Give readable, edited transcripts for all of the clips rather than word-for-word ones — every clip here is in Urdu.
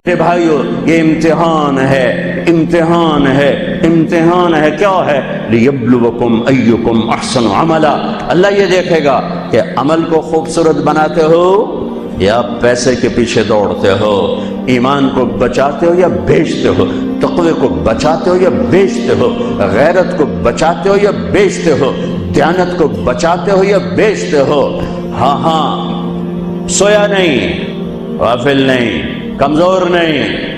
میرے بھائیو یہ امتحان ہے، امتحان ہے، امتحان ہے۔ کیا ہے؟ لیبلوکم ایکم احسن عملا۔ اللہ یہ دیکھے گا کہ عمل کو خوبصورت بناتے ہو یا پیسے کے پیچھے دوڑتے ہو، ایمان کو بچاتے ہو یا بیچتے ہو، تقوی کو بچاتے ہو یا بیچتے ہو، غیرت کو بچاتے ہو یا بیچتے ہو، دیانت کو بچاتے ہو یا بیچتے ہو۔ ہاں ہاں، سویا نہیں، غافل نہیں، کمزور نہیں،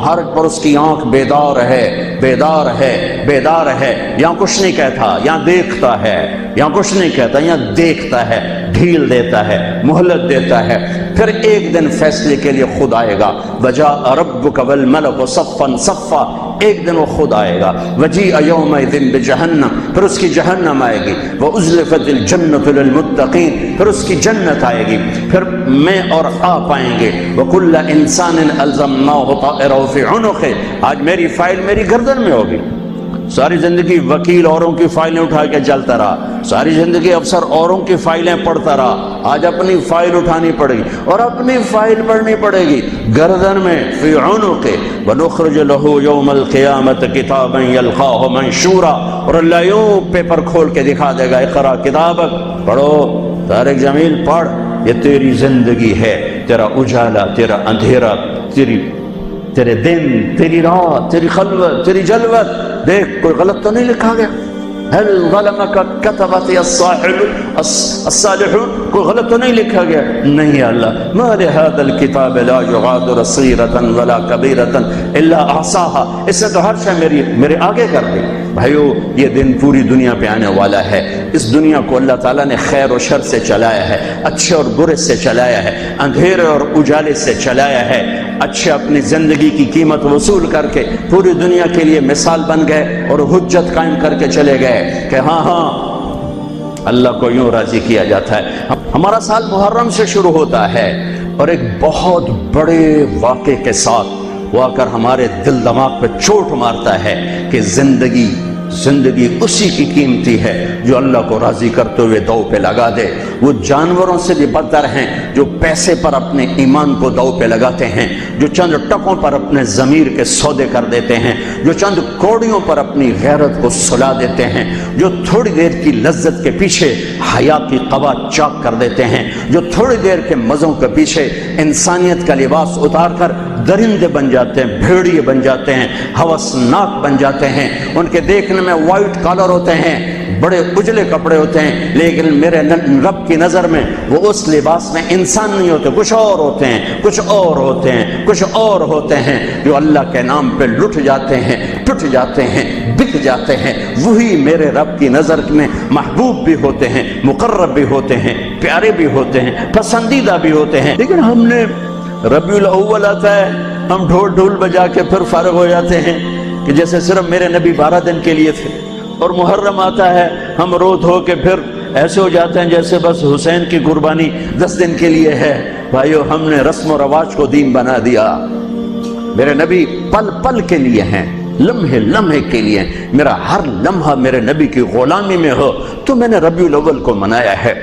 ہر پر اس کی آنکھ بیدار ہے، بیدار ہے، بیدار ہے۔ یہاں کچھ نہیں کہتا، یہاں دیکھتا ہے، یہاں کچھ نہیں کہتا، یہاں دیکھتا ہے، ڈھیل دیتا ہے، مہلت دیتا ہے۔ پھر ایک دن فیصلے کے لیے خود آئے گا، وجاء ربک والملک صفا صفا، ایک دن وہ خود آئے گا۔ وجیء یومئذ بجہنم، پھر اس کی جہنم آئے گی، وازلفت الجنۃ للمتقین، پھر اس کی جنت آئے گی، پھر میں اور آپ آئیں گے۔ وکل انسان الزمناہ طائرہ فی عنقہ، آج میری فائل میری گردن میں ہوگی۔ ساری زندگی وکیل اوروں کی فائلیں اٹھا کے چلتا رہا، ساری زندگی افسر اوروں کی فائلیں پڑھتا رہا، آج اپنی فائل اٹھانی پڑے گی اور اپنی فائل پڑھنی پڑے گی گردن میں، فی عنقہ۔ ونخرج لہ یوم القیامۃ کتابا یلقاہ منشورا، اور اللہ یوں پیپر کھول کے دکھا دے گا، اقرا کتابک، پڑھو طارق جمیل پڑھ، یہ تیری زندگی ہے، تیرا اجالا، تیرا اندھیرا، تیرے دن، تیری رات، تیری خلوت، تیری جلوت۔ دیکھ کوئی غلط تو نہیں لکھا گیا؟ هل ظلمك كتبت الصالحون، کوئی غلط تو نہیں لکھا گیا؟ نہیں اللہ، ما لهذا الكتاب لا يغادر صغيرة ولا كبيرة الا احصاها، اس نے تو ہر شے میرے آگے کر دی۔ بھائیو یہ دن پوری دنیا پہ آنے والا ہے، اس دنیا کو اللہ تعالیٰ نے خیر و شر سے چلایا ہے، اچھے اور برے سے چلایا ہے، اندھیرے اور اجالے سے چلایا ہے۔ اچھے اپنی زندگی کی قیمت وصول کر کے پوری دنیا کے لیے مثال بن گئے اور حجت قائم کر کے چلے گئے کہ ہاں ہاں اللہ کو یوں راضی کیا جاتا ہے۔ ہمارا سال محرم سے شروع ہوتا ہے اور ایک بہت بڑے واقعے کے ساتھ وہ آ کر ہمارے دل دماغ پہ چوٹ مارتا ہے کہ زندگی اسی کی قیمتی ہے جو اللہ کو راضی کرتے ہوئے دو پہ لگا دے۔ وہ جانوروں سے بھی بدتر ہیں جو پیسے پر اپنے ایمان کو دو پہ لگاتے ہیں، جو چند ٹکوں پر اپنے ضمیر کے سودے کر دیتے ہیں، جو چند کوڑیوں پر اپنی غیرت کو سلا دیتے ہیں، جو تھوڑی دیر کی لذت کے پیچھے حیا کی قبا چاک کر دیتے ہیں، جو تھوڑی دیر کے مزوں کے پیچھے انسانیت کا لباس اتار کر درندے بن جاتے ہیں، بھیڑیے بن جاتے ہیں، ہوسناک بن جاتے ہیں۔ ان کے دیکھنے میں وائٹ کالر ہوتے ہیں، بڑے اجلے کپڑے ہوتے ہیں، لیکن میرے رب کی نظر میں وہ اس لباس میں انسان نہیں ہوتے، کچھ اور ہوتے ہیں، کچھ اور ہوتے ہیں، کچھ اور ہوتے ہیں، جو اللہ کے نام پہ لٹ جاتے ہیں، ٹوٹ جاتے ہیں، بک جاتے ہیں۔ وہی میرے رب کی نظر میں محبوب بھی ہوتے ہیں، مقرب بھی ہوتے ہیں، پیارے بھی ہوتے ہیں، پسندیدہ بھی ہوتے ہیں۔ لیکن ہم نے ربیع الاول آتا ہے، ہم ڈھول بجا کے پھر فارغ ہو جاتے ہیں کہ جیسے صرف میرے نبی 12 دن کے لیے تھے، اور محرم آتا ہے ہم رو دھو کے پھر ایسے ہو جاتے ہیں جیسے بس حسین کی قربانی 10 دن کے لیے ہے۔ بھائیو ہم نے رسم و رواج کو دین بنا دیا۔ میرے نبی پل پل کے لیے ہیں، لمحے لمحے کے لیے۔ میرا ہر لمحہ میرے نبی کی غلامی میں ہو تو میں نے ربیع الاول کو منایا ہے۔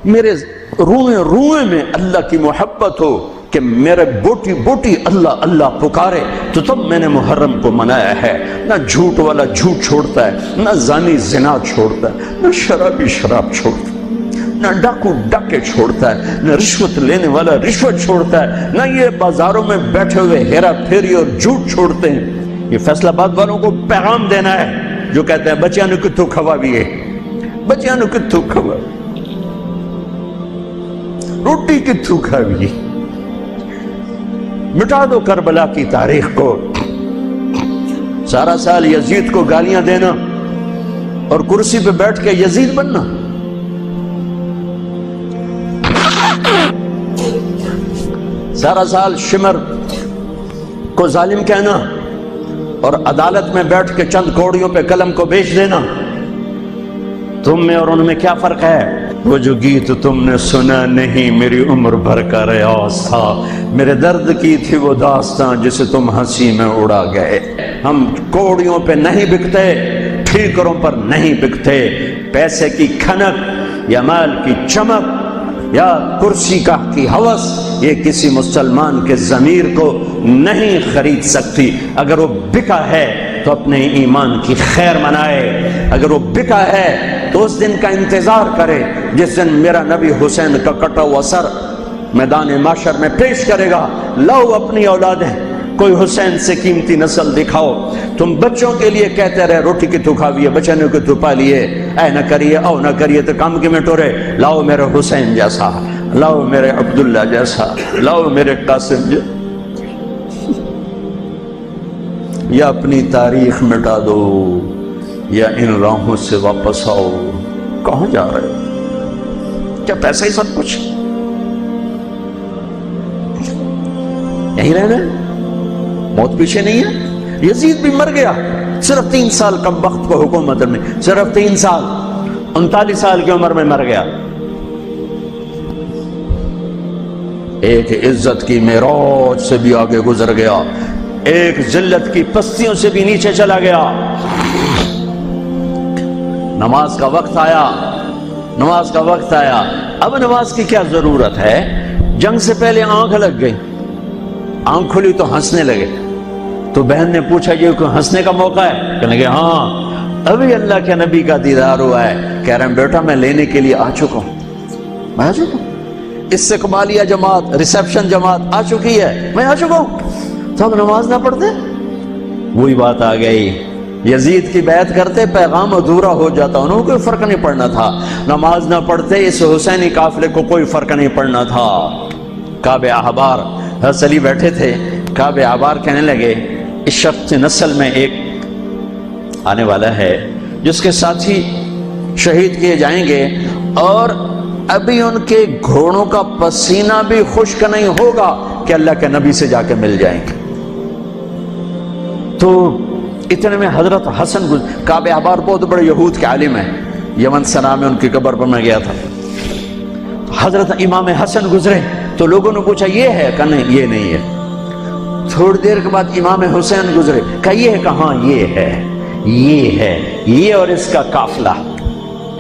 میرے روئے روئے میں اللہ کی محبت ہو کہ میرے بوٹی بوٹی اللہ اللہ پکارے تو تب میں نے محرم کو منایا ہے۔ نہ جھوٹ والا جھوٹ چھوڑتا ہے، نہ زانی زنا چھوڑتا ہے، نہ شرابی شراب چھوڑتا ہے، نہ ڈاکو ڈاکے چھوڑتا ہے، نہ رشوت لینے والا رشوت چھوڑتا ہے، نہ یہ بازاروں میں بیٹھے ہوئے ہیرا پھیری اور جھوٹ چھوڑتے ہیں۔ یہ فیصلہ آباد والوں کو پیغام دینا ہے جو کہتے ہیں بچیاں نو کتھوں کھوا بھی ہے، بچیاں نو کتھوں کھوا، روٹی کتھوں کھا بھی، مٹا دو کربلا کی تاریخ کو۔ سارا سال یزید کو گالیاں دینا اور کرسی پہ بیٹھ کے یزید بننا، سارا سال شمر کو ظالم کہنا اور عدالت میں بیٹھ کے چند کوڑیوں پہ قلم کو بیچ دینا۔ تم میں اور ان میں کیا فرق ہے؟ وہ جو گیت تم نے سنا نہیں میری عمر بھر کا ریاض تھا، میرے درد کی تھی وہ داستان جسے تم ہنسی میں اڑا گئے۔ ہم کوڑیوں پہ نہیں بکتے، ٹھیکروں پر نہیں بکتے۔ پیسے کی کھنک یا مال کی چمک یا کرسی کا کی ہوس یہ کسی مسلمان کے ضمیر کو نہیں خرید سکتی۔ اگر وہ بکا ہے تو اپنے ایمان کی خیر منائے، اگر وہ بکا ہے تو اس دن کا انتظار کرے جس دن میرا نبی حسین کا کٹا ہوا سر میدان معاشر میں پیش کرے گا۔ لاؤ اپنی اولادیں، کوئی حسین سے قیمتی نسل دکھاؤ۔ تم بچوں کے لیے کہتے رہے روٹی کی تو کھاویے، بچنوں کی تو پالیے، اے نہ کریے او نہ کریے تو کام کی میں ٹورے۔ لاؤ میرے حسین جیسا، لاؤ میرے عبداللہ جیسا، لاؤ میرے قاسم جیسا، یا اپنی تاریخ مٹا دو یا ان راہوں سے واپس آؤ۔ کہاں جا رہے ہو؟ کیا پیسہ ہی سب کچھ؟ یہیں رہنا ہے؟ موت پیچھے نہیں ہے؟ یزید بھی مر گیا صرف 3 سال کم وقت کو حکومت میں، صرف 3 سال، 39 سال کی عمر میں مر گیا۔ ایک عزت کی معراج سے بھی آگے گزر گیا، ایک ذلت کی پستیوں سے بھی نیچے چلا گیا۔ نماز کا وقت آیا، نماز کا وقت آیا۔ اب نماز کی کیا ضرورت ہے؟ جنگ سے پہلے آنکھ لگ گئی، آنکھ کھلی تو ہنسنے لگے۔ تو بہن نے پوچھا یہ کوئی ہنسنے کا موقع ہے؟ کہنے لگے ہاں ابھی اللہ کے نبی کا دیدار ہوا ہے۔ کہہ رہے ہیں بیٹا میں لینے کے لیے آ چکا ہوں، میں آ چکا ہوں، استقبالیہ جماعت، ریسیپشن جماعت آ چکی ہے، میں آ چکا ہوں۔ تو ہم نماز نہ پڑھتے؟ وہی بات آ گئی، یزید کی بیعت کرتے پیغام ادھورا ہو جاتا، انہوں کو کوئی فرق نہیں پڑنا تھا۔ نماز نہ پڑھتے اس حسینی قافلے کو کوئی فرق نہیں پڑنا تھا۔ کعب احبار حضرت علی بیٹھے تھے، کعب احبار کہنے لگے اس شخص نسل میں ایک آنے والا ہے جس کے ساتھی شہید کیے جائیں گے اور ابھی ان کے گھوڑوں کا پسینہ بھی خشک نہیں ہوگا کہ اللہ کے نبی سے جا کے مل جائیں گے۔ تو اتنے میں حضرت حسن کعب احبار بہت بڑے یہود کے عالم ہیں، یمن سنا میں ان کی قبر پر میں گیا تھا۔ حضرت امام حسن گزرے تو لوگوں نے پوچھا یہ ہے؟ کہا نہیں یہ نہیں ہے۔ تھوڑی دیر کے بعد امام حسین گزرے، کہا یہ ہے؟ کہاں یہ ہے، یہ ہے، یہ اور اس کا قافلہ،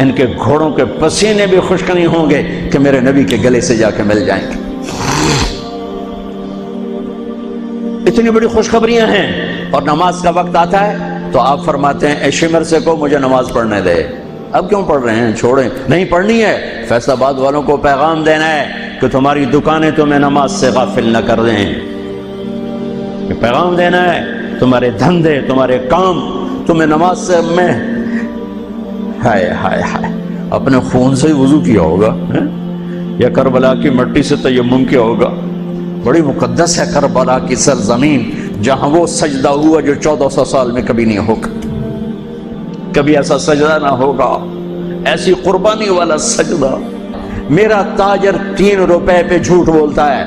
ان کے گھوڑوں کے پسینے بھی خشک نہیں ہوں گے کہ میرے نبی کے گلے سے جا کے مل جائیں گے۔ اتنی بڑی خوشخبریاں ہیں اور نماز کا وقت آتا ہے تو آپ فرماتے ہیں اے شمر سے کو مجھے نماز پڑھنے دے۔ اب کیوں پڑھ رہے ہیں؟ چھوڑیں، نہیں پڑھنی ہے۔ فیصل آباد والوں کو پیغام دینا ہے کہ تمہاری دکانیں تمہیں نماز سے غافل نہ کر دیں، یہ پیغام دینا ہے، تمہارے دھندے، تمہارے کام تمہیں نماز سے میں ہائے ہائے ہائے اپنے خون سے ہی وضو کیا ہوگا یا کربلا کی مٹی سے تیمم کیا ہوگا۔ بڑی مقدس ہے کربلا کی سرزمین جہاں وہ سجدہ ہوا جو 1400 سال میں کبھی نہیں ہوگا، کبھی ایسا سجدہ نہ ہوگا، ایسی قربانی والا سجدہ۔ میرا تاجر 3 روپے پہ جھوٹ بولتا ہے،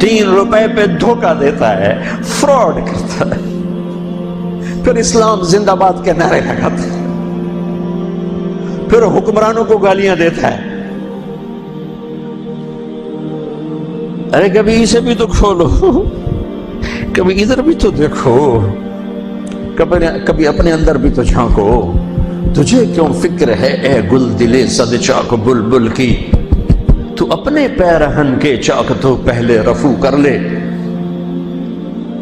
3 روپے پہ دھوکہ دیتا ہے، فراڈ کرتا ہے، پھر اسلام زندہ باد کے نعرے لگاتا ہے، پھر حکمرانوں کو گالیاں دیتا ہے۔ ارے کبھی اسے بھی تو کھولو، کبھی ادھر بھی تو دیکھو، کبھی اپنے اندر بھی تو جھانکو۔ تجھے کیوں فکر ہے اے گل دلے صد چاک بلبل کی، تو اپنے پیرہن کے چاک تو پہلے رفو کر لے۔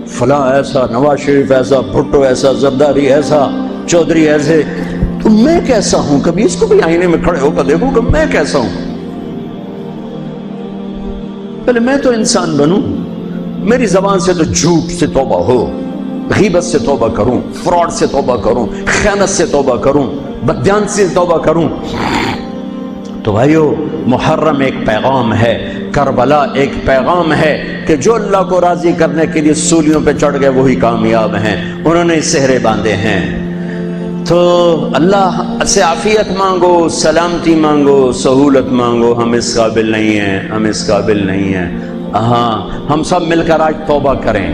فلاں ایسا، نواز شریف ایسا، بھٹو ایسا، زرداری ایسا، چودھری ایسے، تو میں کیسا ہوں؟ کبھی اس کو بھی آئینے میں کھڑے ہو کر دیکھو کہ میں کیسا ہوں۔ پہلے میں تو انسان بنوں، میری زبان سے تو جھوٹ سے توبہ ہو، غیبت سے توبہ کروں، فراڈ سے توبہ کروں، خیانت سے توبہ کروں، بددیانتی سے توبہ کروں۔ تو بھائیو محرم ایک پیغام ہے، کربلا ایک پیغام ہے کہ جو اللہ کو راضی کرنے کے لیے سولیوں پہ چڑھ گئے وہی کامیاب ہیں، انہوں نے سہرے باندھے ہیں۔ تو اللہ سے عافیت مانگو، سلامتی مانگو، سہولت مانگو۔ ہم اس قابل نہیں ہیں، ہم اس قابل نہیں ہیں۔ ہاں ہم سب مل کر آج توبہ کریں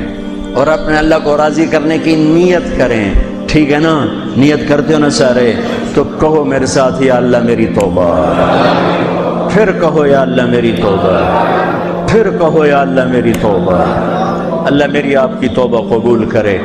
اور اپنے اللہ کو راضی کرنے کی نیت کریں، ٹھیک ہے نا؟ نیت کرتے ہو نا سارے؟ تو کہو میرے ساتھ یا اللہ میری توبہ، پھر کہو یا اللہ میری توبہ، پھر کہو یا اللہ میری توبہ۔ اللہ میری آپ کی توبہ قبول کرے۔